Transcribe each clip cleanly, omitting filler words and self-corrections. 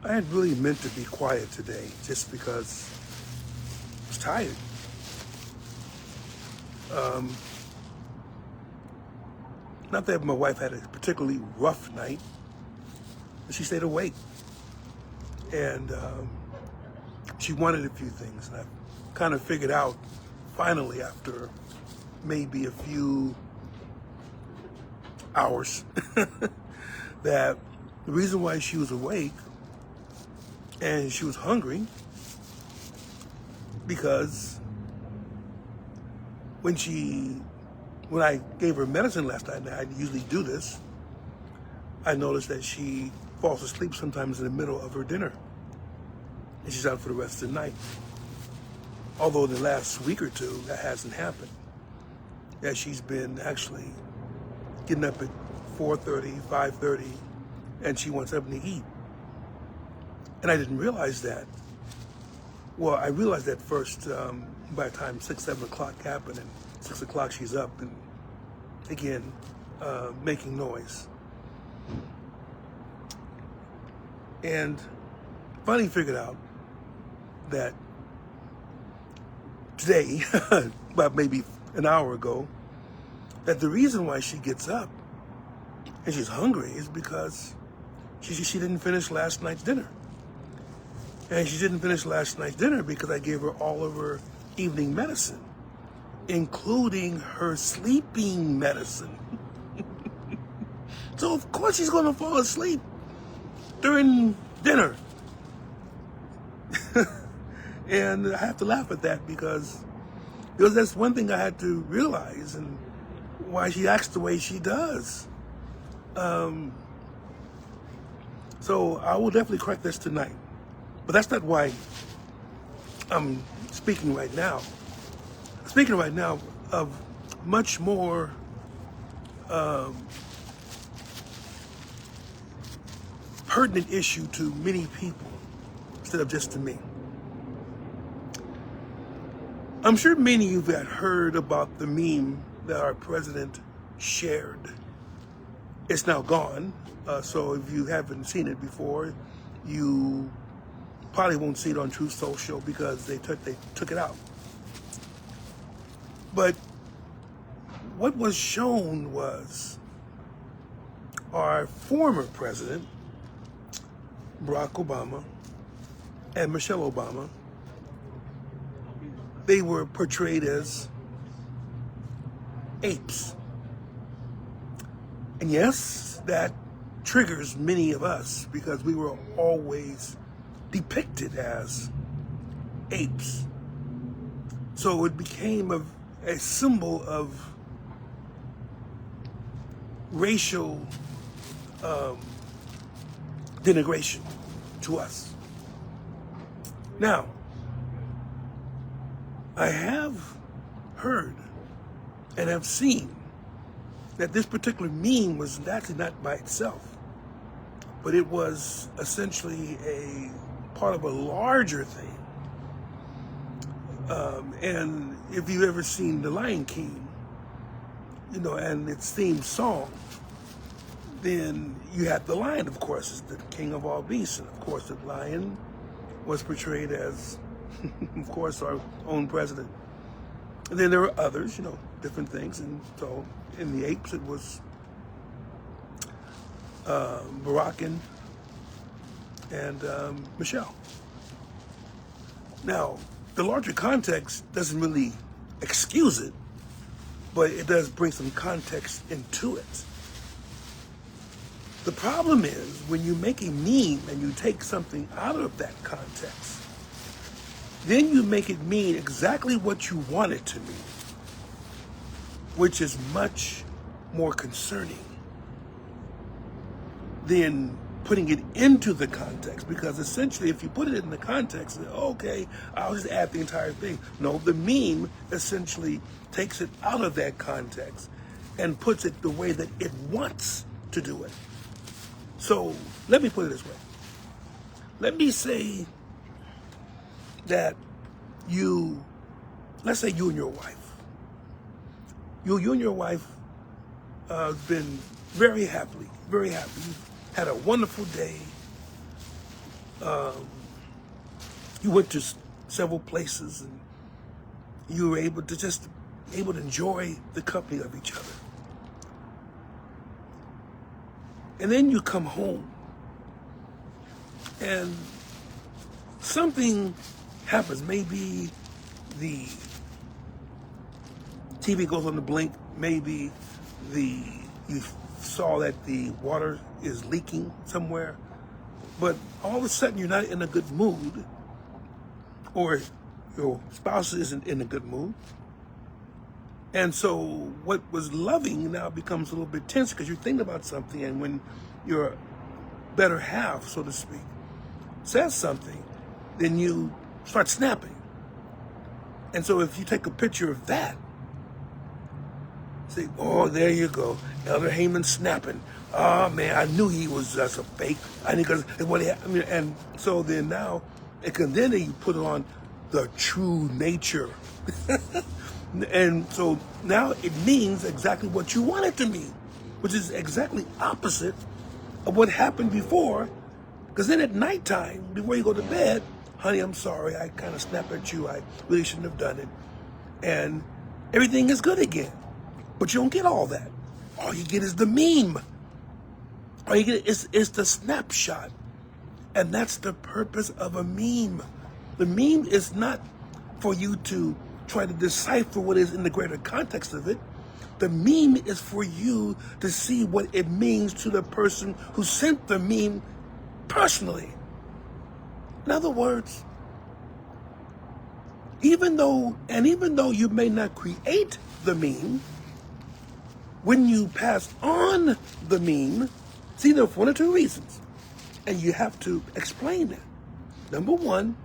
I had really meant to be quiet today just because I was tired. Um, Not that my wife had a particularly rough night, but she stayed awake. And she wanted a few things. And I kind of figured out finally after maybe a few hours that the reason why she was awake and she was hungry because when I gave her medicine last night, and I usually do this, I noticed that she falls asleep sometimes in the middle of her dinner. And she's out for the rest of the night. Although in the last week or two, that hasn't happened. That she's been actually getting up at 4:30, 5:30, and she wants something to eat. And I didn't realize that. Well, I realized that first by the time 6, 7 o'clock happened, and 6 o'clock she's up and again making noise. And finally figured out that today, about maybe an hour ago, that the reason why she gets up and she's hungry is because she didn't finish last night's dinner. And she didn't finish last night's dinner because I gave her all of her evening medicine, including her sleeping medicine. So of course she's going to fall asleep during dinner. And I have to laugh at that because that's one thing I had to realize and why she acts the way she does. So I will definitely correct this tonight. But that's not why I'm speaking right now. I'm speaking right now of much more pertinent issue to many people instead of just to me. I'm sure many of you have heard about the meme that our president shared. It's now gone, so if you haven't seen it before, you probably won't see it on Truth Social because they took it out. But what was shown was our former president, Barack Obama, and Michelle Obama. They were portrayed as apes. And yes, that triggers many of us because we were always depicted as apes. So it became a symbol of racial denigration to us. Now, I have heard and have seen that this particular meme was actually not by itself, but it was essentially a part of a larger thing. And if you've ever seen The Lion King, and its theme song, then you had the lion, of course, is the king of all beasts. And of course, the lion was portrayed as, of course, our own president. And then there were others, different things. And so in the apes, it was Barack and Michelle. Now, the larger context doesn't really excuse it, but it does bring some context into it. The problem is when you make a meme and you take something out of that context, then you make it mean exactly what you want it to mean, which is much more concerning than putting it into the context. Because essentially, if you put it in the context, okay, I'll just add the entire thing. No, the meme essentially takes it out of that context and puts it the way that it wants to do it. So let me put it this way. Let me say that let's say you and your wife. You and your wife have been very happy. You've had a wonderful day. You went to several places and you were able to enjoy the company of each other. And then you come home and something happens. Maybe the TV goes on the blink. Maybe you saw that the water is leaking somewhere. But all of a sudden you're not in a good mood, or your spouse isn't in a good mood. And so what was loving now becomes a little bit tense because you're thinking about something, and when your better half, so to speak, says something, then you start snapping. And so if you take a picture of that, say, oh, there you go, Elder Heyman snapping. Oh man, I knew he was just a fake. And so then now, then you put on the true nature. And so now it means exactly what you want it to mean, which is exactly opposite of what happened before. Because then at nighttime, before you go to bed, honey, I'm sorry, I kind of snapped at you. I really shouldn't have done it. And everything is good again. But you don't get all that. All you get is the meme. All you get is the snapshot. And that's the purpose of a meme. The meme is not for you to try to decipher what is in the greater context of it. The meme is for you to see what it means to the person who sent the meme personally. In other words, even though you may not create the meme, when you pass on the meme, see, there are one or two reasons, and you have to explain that. Number one,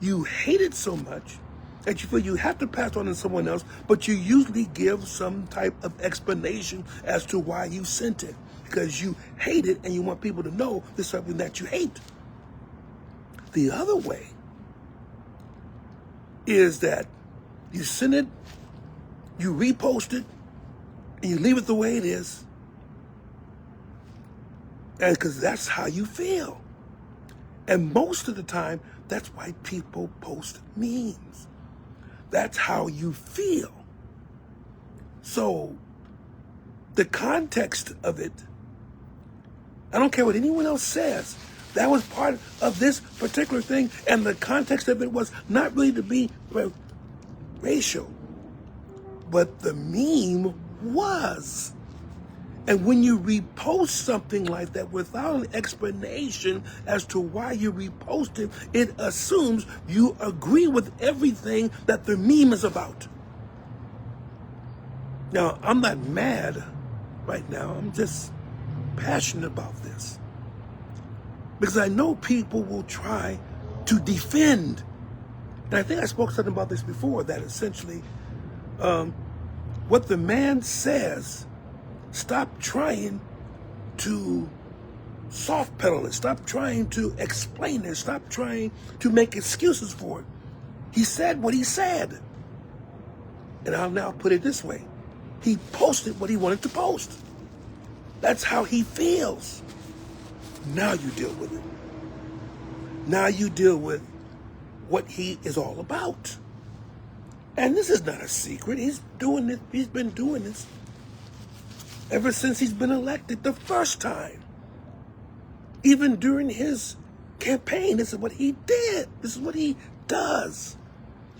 you hate it so much that you feel you have to pass on to someone else, but you usually give some type of explanation as to why you sent it, because you hate it and you want people to know there's something that you hate. The other way is that you send it, you repost it, and you leave it the way it is, and because that's how you feel. And most of the time, that's why people post memes. That's how you feel. So the context of it, I don't care what anyone else says, that was part of this particular thing, and the context of it was not really to be racial, but the meme was. And when you repost something like that without an explanation as to why you repost it, it assumes you agree with everything that the meme is about. Now, I'm not mad right now. I'm just passionate about this. Because I know people will try to defend. And I think I spoke something about this before, that essentially what the man says, stop trying to soft pedal it. Stop trying to explain it. Stop trying to make excuses for it. He said what he said. And I'll now put it this way. He posted what he wanted to post. That's how he feels. Now you deal with it. Now you deal with what he is all about. And this is not a secret. He's doing it. He's been doing this ever since he's been elected the first time. Even during his campaign, this is what he did. This is what he does.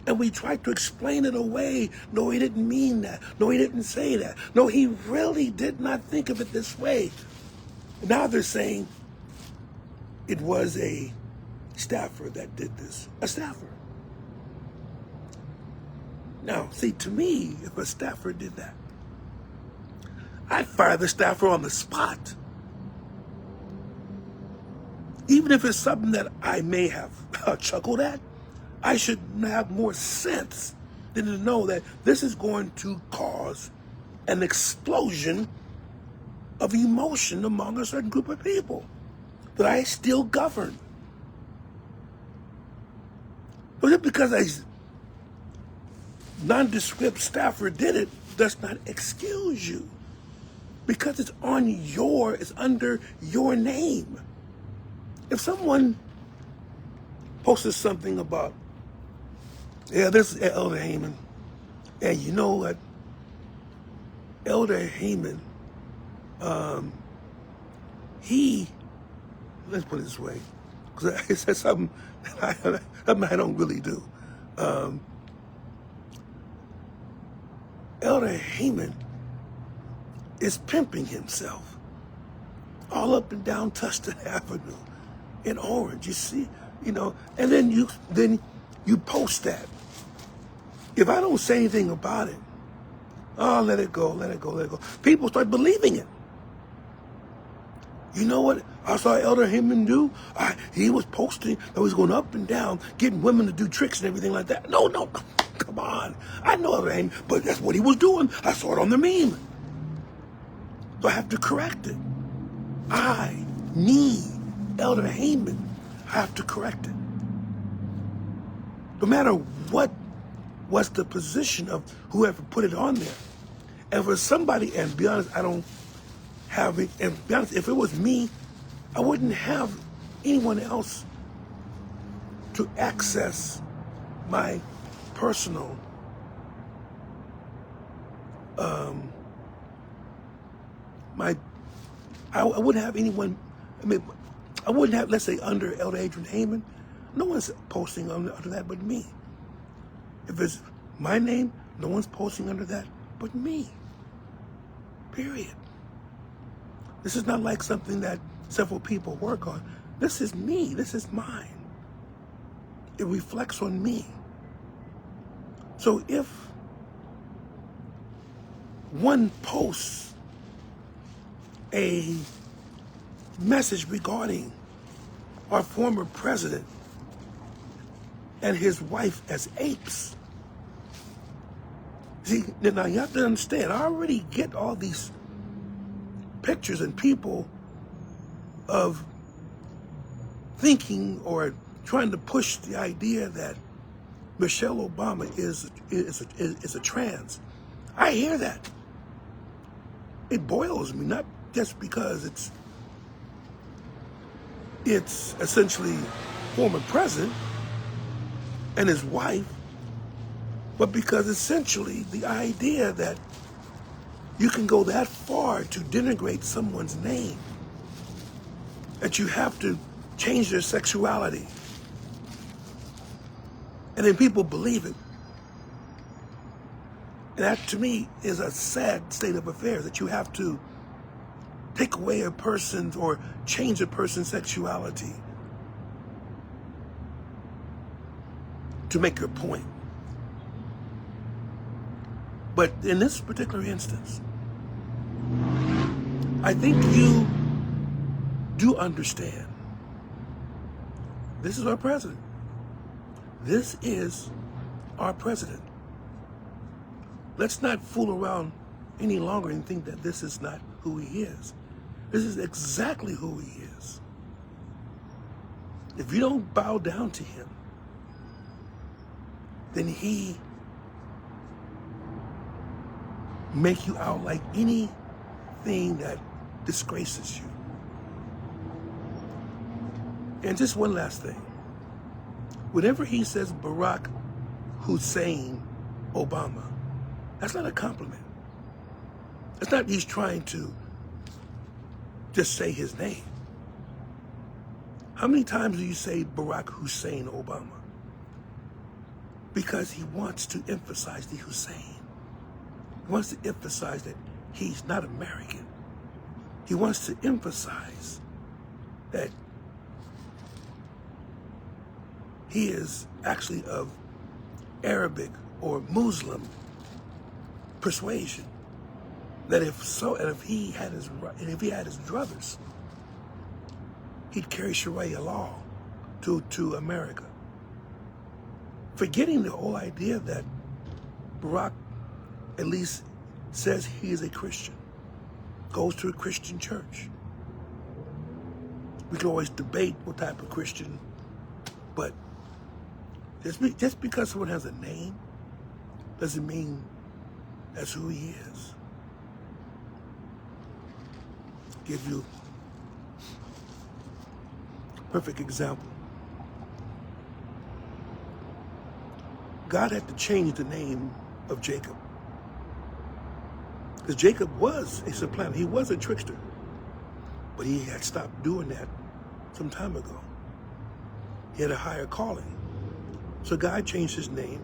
And we tried to explain it away. No, he didn't mean that. No, he didn't say that. No, he really did not think of it this way. Now they're saying it was a staffer that did this. A staffer. Now, see, to me, if a staffer did that, I'd fire the staffer on the spot. Even if it's something that I may have chuckled at, I should have more sense than to know that this is going to cause an explosion of emotion among a certain group of people that I still govern. But just because a nondescript staffer did it does not excuse you. Because it's under your name. if someone posted something about, yeah, this is Elder Haymon, and you know what, Elder Haymon, let's put it this way, because it says something I don't really do. Elder Haymon is pimping himself all up and down Tustin Avenue in Orange. You see, and then you post that. If I don't say anything about it, oh, let it go, let it go, let it go. People start believing it. You know what I saw Elder Haymon do? He was posting that he was going up and down, getting women to do tricks and everything like that. No, come on. I know Elder Haymon, but that's what he was doing. I saw it on the meme. So I have to correct it. I need Elder Haymon. I have to correct it. No matter what was the position of whoever put it on there. And for somebody, and to be honest, I don't have it, and to be honest, if it was me, I wouldn't have anyone else to access my personal I wouldn't have anyone, I wouldn't have, let's say, under Elder Adrian Haymon, no one's posting under that but me. If it's my name, no one's posting under that but me. Period. This is not like something that several people work on. This is me. This is mine. It reflects on me. So if one posts a message regarding our former president and his wife as apes, see, now you have to understand, I already get all these pictures and people of thinking or trying to push the idea that Michelle Obama is a trans. I hear that. It boils me, not just because it's essentially former president and his wife, but because essentially the idea that you can go that far to denigrate someone's name, that you have to change their sexuality, and then people believe it. And that, to me, is a sad state of affairs, that you have to take away a person's or change a person's sexuality to make your point. But in this particular instance, I think you do understand. This is our president. This is our president. Let's not fool around any longer and think that this is not who he is. This is exactly who he is. If you don't bow down to him, then he make you out like anything that disgraces you. And just one last thing. Whenever he says Barack Hussein Obama, that's not a compliment. It's not he's trying to just say his name. How many times do you say Barack Hussein Obama? Because he wants to emphasize the Hussein. He wants to emphasize that he's not American. He wants to emphasize that he is actually of Arabic or Muslim persuasion. That if he had his druthers, he'd carry Sharia law to America. Forgetting the whole idea that Barack at least says he is a Christian, goes to a Christian church. We can always debate what type of Christian, but just because someone has a name doesn't mean that's who he is. Give you perfect example. God had to change the name of Jacob. Because Jacob was a supplanter. He was a trickster. But he had stopped doing that some time ago. He had a higher calling. So God changed his name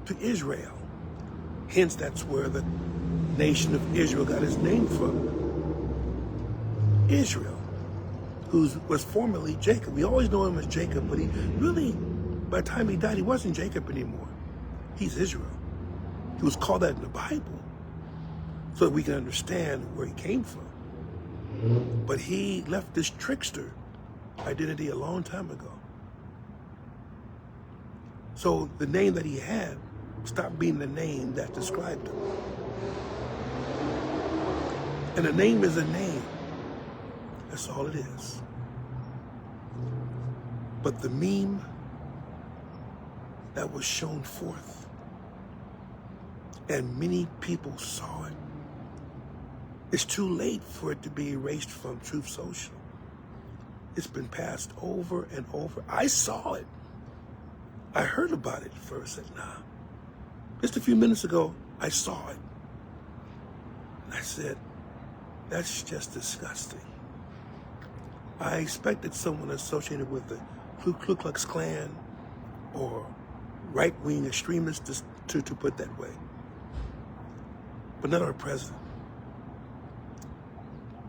to Israel. Hence, that's where the nation of Israel got his name from. Israel, who was formerly Jacob. We always know him as Jacob, but he really, by the time he died, he wasn't Jacob anymore. He's Israel. He was called that in the Bible so that we can understand where he came from. But he left this trickster identity a long time ago. So the name that he had stopped being the name that described him. And a name is a name. That's all it is. But the meme that was shown forth, and many people saw it, it's too late for it to be erased from Truth Social. It's been passed over and over. I saw it. I heard about it first. I said, nah. Just a few minutes ago, I saw it. And I said, that's just disgusting. I expected someone associated with the Ku Klux Klan or right-wing extremists to put that way. But not our president.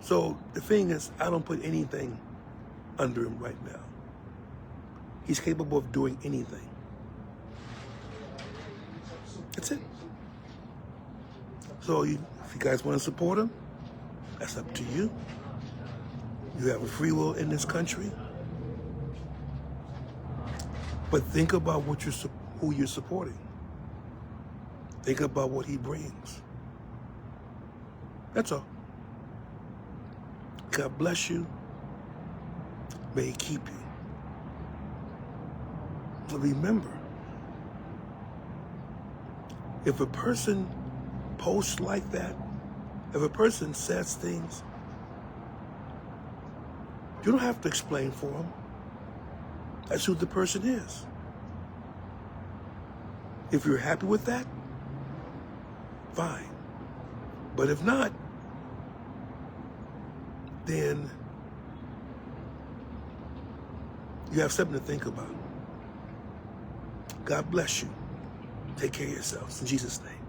So the thing is, I don't put anything under him right now. He's capable of doing anything. That's it. So if you guys want to support him, that's up to you. You have a free will in this country. But think about who you're supporting. Think about what he brings. That's all. God bless you. May he keep you. But remember, if a person posts like that, if a person says things, you don't have to explain for them. That's who the person is. If you're happy with that, fine. But if not, then you have something to think about. God bless you. Take care of yourselves. In Jesus' name.